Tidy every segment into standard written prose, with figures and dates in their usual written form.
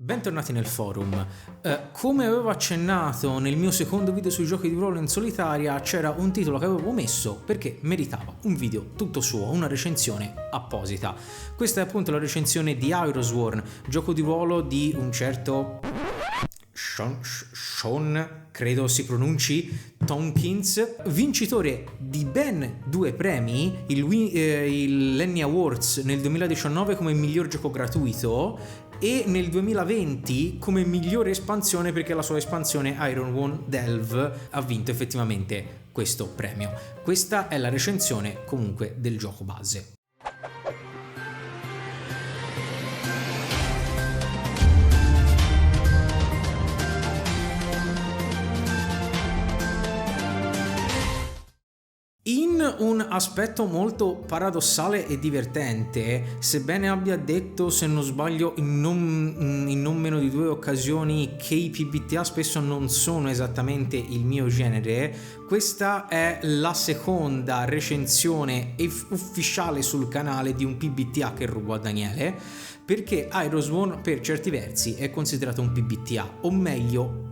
Bentornati nel forum. Come avevo accennato nel mio secondo video sui giochi di ruolo in solitaria, c'era un titolo che avevo messo perché meritava un video tutto suo, una recensione apposita. Questa è appunto la recensione di Iron, gioco di ruolo di un certo Sean, credo si pronunci, Tompkins, vincitore di ben 2 premi, il Lenny Awards nel 2019 come miglior gioco gratuito e nel 2020 come migliore espansione, perché la sua espansione Iron Delve ha vinto effettivamente questo premio. Questa è la recensione comunque del gioco base. In un aspetto molto paradossale e divertente, sebbene abbia detto, se non sbaglio, in non meno di 2 occasioni che i PBTA spesso non sono esattamente il mio genere, questa è la seconda recensione ufficiale sul canale di un PBTA che rubo a Daniele, perché Iron per certi versi è considerato un PBTA, o meglio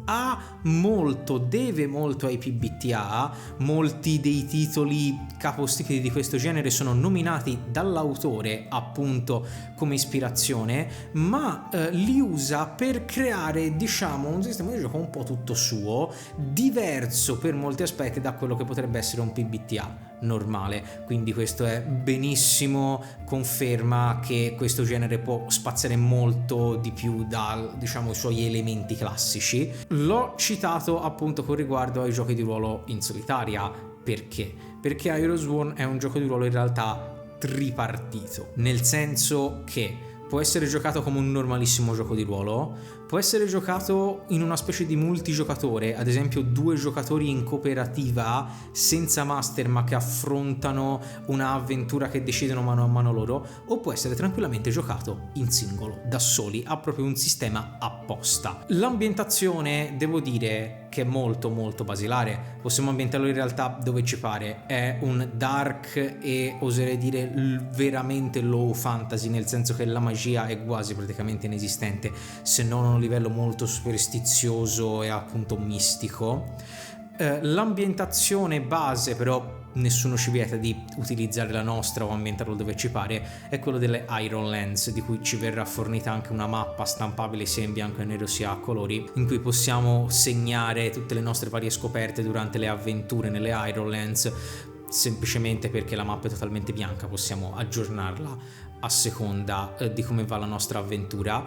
deve molto ai PBTA. Molti dei titoli capostipiti di questo genere sono nominati dall'autore appunto come ispirazione, ma li usa per creare, diciamo, un sistema di gioco un po' tutto suo, diverso per molti aspetti da quello che potrebbe essere un PBTA normale. Quindi questo è benissimo, conferma che questo genere può spaziare molto di più da, diciamo, i suoi elementi classici. L'ho citato appunto con riguardo ai giochi di ruolo in solitaria. Perché? Perché Iron è un gioco di ruolo in realtà tripartito, nel senso che può essere giocato come un normalissimo gioco di ruolo, può essere giocato in una specie di multigiocatore, ad esempio 2 giocatori in cooperativa senza master ma che affrontano un'avventura che decidono mano a mano loro, o può essere tranquillamente giocato in singolo, da soli, ha proprio un sistema apposta. L'ambientazione, devo dire che è molto molto basilare, possiamo ambientarlo in realtà dove ci pare, è un dark e oserei dire veramente low fantasy, nel senso che la magia è quasi praticamente inesistente, se non a un livello molto superstizioso e appunto mistico. L'ambientazione base, però nessuno ci vieta di utilizzare la nostra o ambientarlo dove ci pare, è quello delle Ironlands, di cui ci verrà fornita anche una mappa stampabile sia in bianco e nero sia a colori, in cui possiamo segnare tutte le nostre varie scoperte durante le avventure nelle Ironlands. Semplicemente perché la mappa è totalmente bianca, possiamo aggiornarla a seconda di come va la nostra avventura.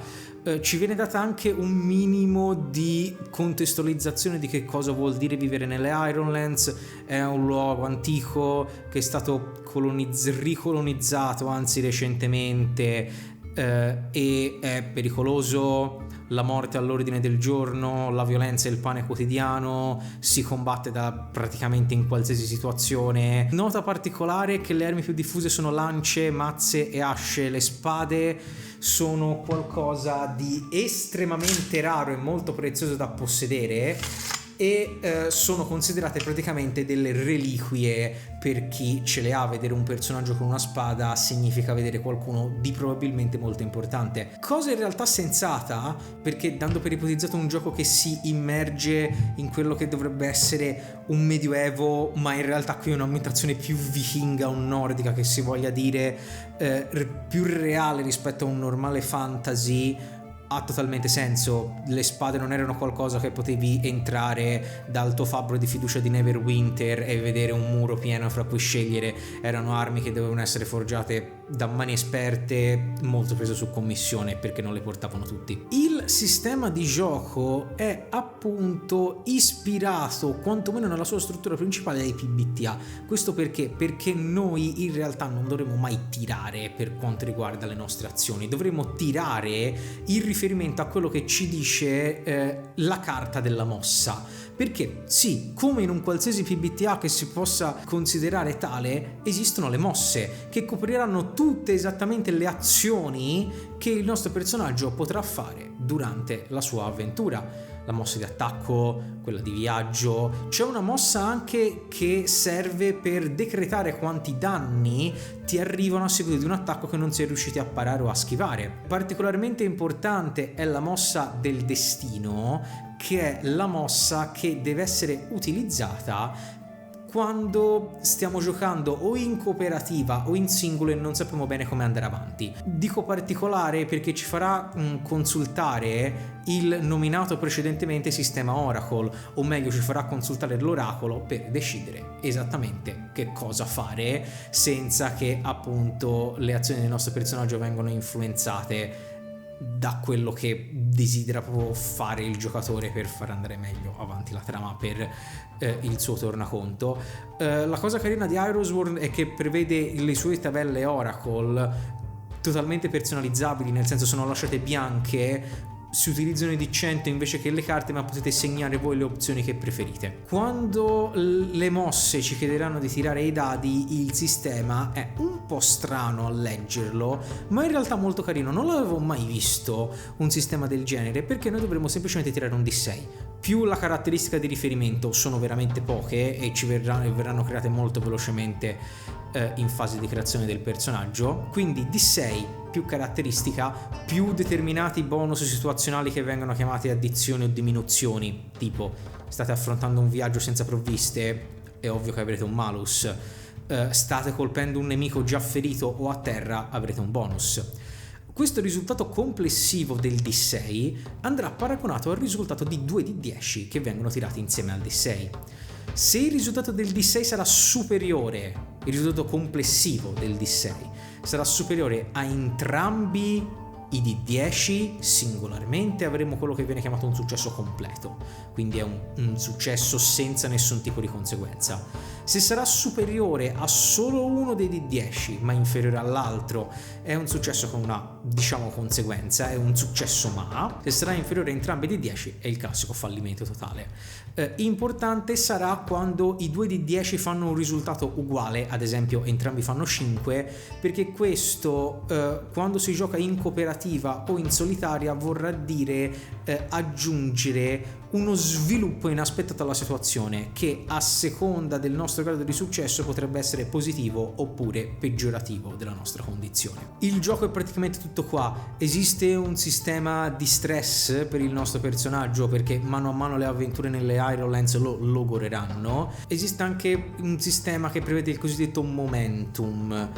Ci viene data anche un minimo di contestualizzazione di che cosa vuol dire vivere nelle Ironlands. È un luogo antico che è stato ricolonizzato, anzi recentemente, e è pericoloso. La morte all'ordine del giorno, la violenza e il pane quotidiano, si combatte praticamente in qualsiasi situazione. Nota particolare che le armi più diffuse sono lance, mazze e asce. Le spade sono qualcosa di estremamente raro e molto prezioso da possedere e sono considerate praticamente delle reliquie per chi ce le ha. Vedere un personaggio con una spada significa vedere qualcuno di probabilmente molto importante, cosa in realtà sensata, perché dando per ipotizzato un gioco che si immerge in quello che dovrebbe essere un medioevo, ma in realtà qui è un'ambientazione più vichinga o nordica, che si voglia dire, più reale rispetto a un normale fantasy, ha totalmente senso. Le spade non erano qualcosa che potevi entrare dal tuo fabbro di fiducia di Neverwinter e vedere un muro pieno fra cui scegliere. Erano armi che dovevano essere forgiate da mani esperte, molto prese su commissione, perché non le portavano tutti. Il sistema di gioco è appunto ispirato, quantomeno nella sua struttura principale, ai PBTA. Questo perché? Perché noi in realtà non dovremo mai tirare per quanto riguarda le nostre azioni, dovremo tirare in riferimento a quello che ci dice la carta della mossa. perché sì, come in un qualsiasi PBTA che si possa considerare tale, esistono le mosse che copriranno tutte esattamente le azioni che il nostro personaggio potrà fare durante la sua avventura. La mossa di attacco, quella di viaggio, c'è una mossa anche che serve per decretare quanti danni ti arrivano a seguito di un attacco che non si è riusciti a parare o a schivare. Particolarmente importante è la mossa del destino, che è la mossa che deve essere utilizzata quando stiamo giocando o in cooperativa o in singolo e non sappiamo bene come andare avanti. Dico particolare perché ci farà consultare il nominato precedentemente sistema Oracle, o meglio ci farà consultare l'oracolo per decidere esattamente che cosa fare senza che appunto le azioni del nostro personaggio vengano influenzate da quello che desidera proprio fare il giocatore per far andare meglio avanti la trama per il suo tornaconto. La cosa carina di Ironsworn è che prevede le sue tabelle Oracle totalmente personalizzabili, nel senso sono lasciate bianche, si utilizzano i D100 invece che le carte, ma potete segnare voi le opzioni che preferite. Quando le mosse ci chiederanno di tirare i dadi, il sistema è un po' strano a leggerlo, ma in realtà molto carino. Non l'avevo mai visto un sistema del genere, perché noi dovremo semplicemente tirare un D6 più la caratteristica di riferimento. Sono veramente poche e verranno create molto velocemente in fase di creazione del personaggio, quindi D6 più caratteristica più determinati bonus situazionali che vengono chiamati addizioni o diminuzioni, tipo state affrontando un viaggio senza provviste, è ovvio che avrete un malus, state colpendo un nemico già ferito o a terra, avrete un bonus. Questo risultato complessivo del D6 andrà paragonato al risultato di 2 D10 che vengono tirati insieme al D6. Se il risultato del D6 sarà superiore, il risultato complessivo del D6 sarà superiore a entrambi i D10 singolarmente, avremo quello che viene chiamato un successo completo, quindi è un successo senza nessun tipo di conseguenza. Se sarà superiore a solo uno dei D10 ma inferiore all'altro, è un successo con una, diciamo, conseguenza, è un successo ma. Se sarà inferiore a entrambi i D10 è il classico fallimento totale. Importante sarà quando i due D10 fanno un risultato uguale, ad esempio entrambi fanno 5, perché questo quando si gioca in cooperativa o in solitaria vorrà dire aggiungere uno sviluppo inaspettato alla situazione che a seconda del nostro grado di successo potrebbe essere positivo oppure peggiorativo della nostra condizione. Il gioco è praticamente tutto qua. Esiste un sistema di stress per il nostro personaggio perché mano a mano le avventure nelle Ironlands lo logoreranno. Esiste anche un sistema che prevede il cosiddetto momentum.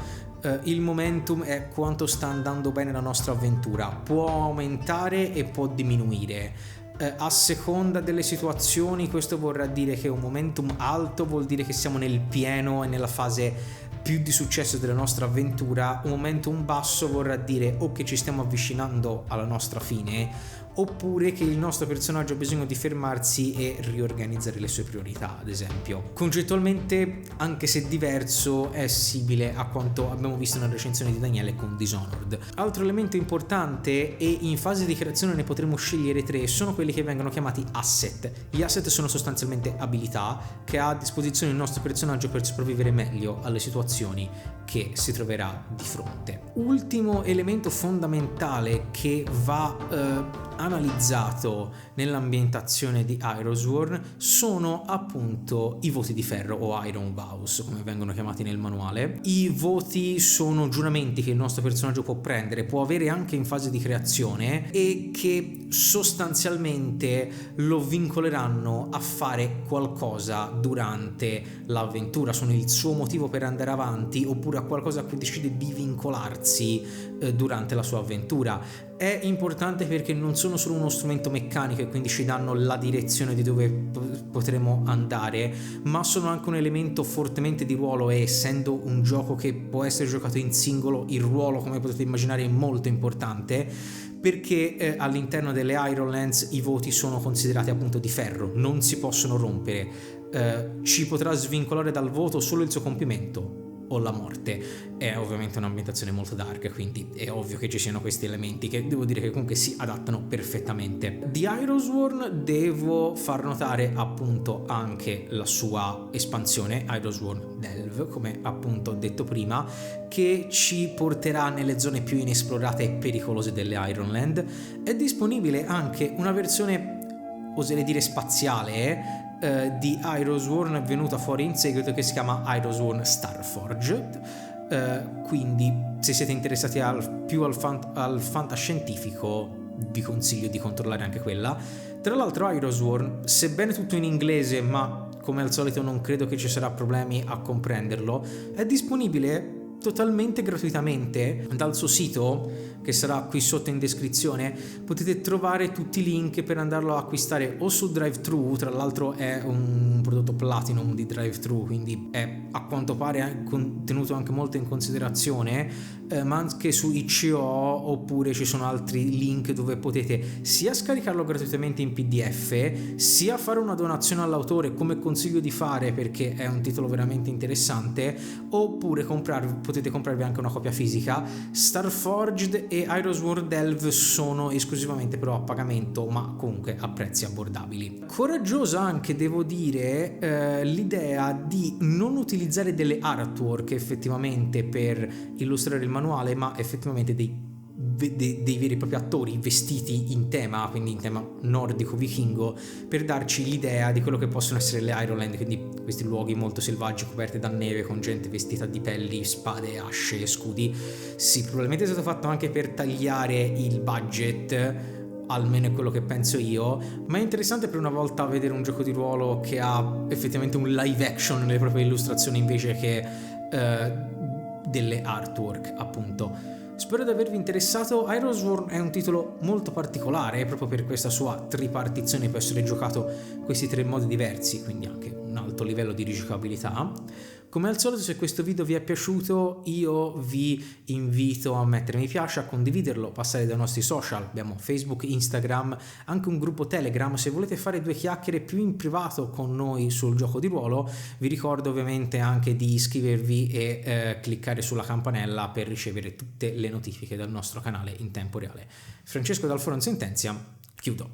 Il momentum è quanto sta andando bene la nostra avventura, può aumentare e può diminuire. A seconda delle situazioni questo vorrà dire che un momentum alto vuol dire che siamo nel pieno e nella fase più di successo della nostra avventura, un momentum basso vorrà dire o che ci stiamo avvicinando alla nostra fine oppure che il nostro personaggio ha bisogno di fermarsi e riorganizzare le sue priorità, ad esempio. Concettualmente, anche se diverso, è simile a quanto abbiamo visto nella recensione di Daniele con Dishonored. Altro elemento importante, e in fase di creazione ne potremo scegliere 3, sono quelli che vengono chiamati asset. Gli asset sono sostanzialmente abilità che ha a disposizione il nostro personaggio per sopravvivere meglio alle situazioni che si troverà di fronte. Ultimo elemento fondamentale che va analizzato nell'ambientazione di Ironsworn sono appunto i voti di ferro o Iron Vows, come vengono chiamati nel manuale. I voti sono giuramenti che il nostro personaggio può prendere, può avere anche in fase di creazione e che sostanzialmente lo vincoleranno a fare qualcosa durante l'avventura, sono il suo motivo per andare avanti oppure a qualcosa a cui decide di vincolarsi durante la sua avventura. È importante perché non sono solo uno strumento meccanico e quindi ci danno la direzione di dove potremo andare, ma sono anche un elemento fortemente di ruolo e essendo un gioco che può essere giocato in singolo, il ruolo, come potete immaginare, è molto importante perché all'interno delle Ironlands i voti sono considerati appunto di ferro, non si possono rompere. Ci potrà svincolare dal voto solo il suo compimento. o la morte. È ovviamente un'ambientazione molto dark, quindi è ovvio che ci siano questi elementi che devo dire che comunque si adattano perfettamente. Di Iron devo far notare appunto anche la sua espansione, Iron Delve, come appunto ho detto prima, che ci porterà nelle zone più inesplorate e pericolose delle Ironland. È disponibile anche una versione, oserei dire spaziale, di Iron venuta fuori in seguito, che si chiama Iron Starforged. Quindi se siete interessati più al fantascientifico vi consiglio di controllare anche quella. Tra l'altro Iron, sebbene tutto in inglese, ma come al solito non credo che ci sarà problemi a comprenderlo, è disponibile totalmente gratuitamente dal suo sito, che sarà qui sotto in descrizione. Potete trovare tutti i link per andarlo a acquistare o su DriveThru, tra l'altro è un prodotto platinum di DriveThru, quindi è a quanto pare tenuto anche molto in considerazione, ma anche su itch.io, oppure ci sono altri link dove potete sia scaricarlo gratuitamente in PDF, sia fare una donazione all'autore, come consiglio di fare perché è un titolo veramente interessante, oppure potete comprarvi anche una copia fisica. Starforged e Iron Delve sono esclusivamente però a pagamento, ma comunque a prezzi abbordabili. Coraggiosa anche, devo dire, l'idea di non utilizzare delle artwork effettivamente per illustrare il manuale, ma effettivamente dei veri e propri attori vestiti in tema, quindi in tema nordico vichingo, per darci l'idea di quello che possono essere le Ironland, quindi questi luoghi molto selvaggi coperti da neve con gente vestita di pelli, spade, asce e scudi. Sì, probabilmente è stato fatto anche per tagliare il budget, almeno è quello che penso io, ma è interessante per una volta vedere un gioco di ruolo che ha effettivamente un live action nelle proprie illustrazioni invece che delle artwork, appunto. Spero di avervi interessato. Iron è un titolo molto particolare proprio per questa sua tripartizione, può essere giocato questi 3 modi diversi, quindi anche un alto livello di rigiocabilità. Come al solito, se questo video vi è piaciuto, io vi invito a mettere mi piace, a condividerlo, passare dai nostri social, abbiamo Facebook, Instagram, anche un gruppo Telegram. Se volete fare 2 chiacchiere più in privato con noi sul gioco di ruolo, vi ricordo ovviamente anche di iscrivervi e cliccare sulla campanella per ricevere tutte le notifiche dal nostro canale in tempo reale. Francesco Dal Foro Sentenzia, chiudo.